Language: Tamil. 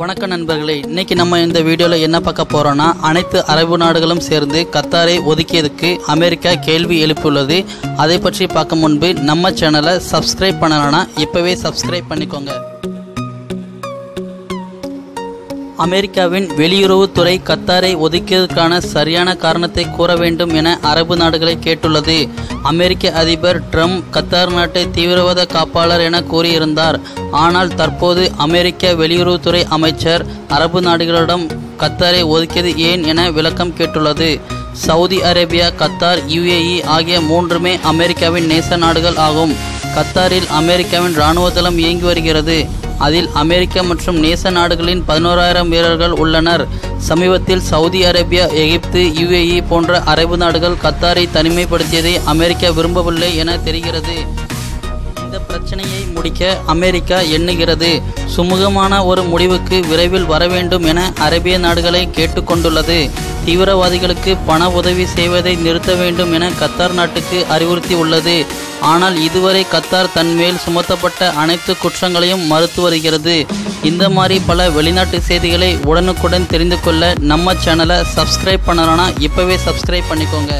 வணக்கம் நண்பர்களே, இன்னைக்கு நம்ம இந்த வீடியோவில் என்ன பார்க்க போறோம்னா, அனைத்து அரபு நாடுகளும் சேர்ந்து கத்தாரை ஒதுக்கியதுக்கு அமெரிக்கா கேள்வி எழுப்பியுள்ளது. அதை பற்றி பார்க்க முன்பு நம்ம சேனலை சப்ஸ்கிரைப் பண்ணலன்னா இப்பவே சப்ஸ்கிரைப் பண்ணிக்கோங்க. அமெரிக்காவின் வெளியுறவுத்துறை கத்தாரை ஒதுக்கியதற்கான சரியான காரணத்தை கூற வேண்டும் என அரபு நாடுகளை கேட்டுள்ளது. அமெரிக்க அதிபர் ட்ரம்ப் கத்தார் நாட்டை தீவிரவாத காப்பாளர் என கூறியிருந்தார். ஆனால் தற்போது அமெரிக்க வெளியுறவுத்துறை அமைச்சர் அரபு நாடுகளிடம் கத்தாரை ஒதுக்கியது ஏன் என விளக்கம் கேட்டுள்ளது. சவுதி அரேபியா, கத்தார், UAE ஆகிய மூன்றுமே அமெரிக்காவின் நேச நாடுகள் ஆகும். கத்தாரில் அமெரிக்காவின் இராணுவ தளம் இயங்கி வருகிறது. அதில் அமெரிக்கா மற்றும் நேச நாடுகளின் 11,000 வீரர்கள் உள்ளனர். சமீபத்தில் சவுதி அரேபியா, எகிப்து, UAE போன்ற அரபு நாடுகள் கத்தாரை தனிமைப்படுத்தியதை அமெரிக்கா விரும்பவில்லை என தெரிகிறது. இந்த பிரச்சனையை முடிக்க அமெரிக்கா எண்ணுகிறது. சுமூகமான ஒரு முடிவுக்கு விரைவில் வர வேண்டும் என அரேபிய நாடுகளை கேட்டுக்கொண்டுள்ளது. தீவிரவாதிகளுக்கு பண உதவி செய்வதை நிறுத்த வேண்டும் என கத்தார் நாட்டுக்கு அறிவுறுத்தி உள்ளது. ஆனால் இதுவரை கத்தார் தன் மேல் சுமத்தப்பட்ட அனைத்து குற்றங்களையும் மறுத்து வருகிறது. இந்த மாதிரி பல வெளிநாட்டு செய்திகளை உடனுக்குடன் தெரிந்து கொள்ள நம்ம சேனலை சப்ஸ்கிரைப் பண்ணலன்னா இப்பவே சப்ஸ்கிரைப் பண்ணிக்கோங்க.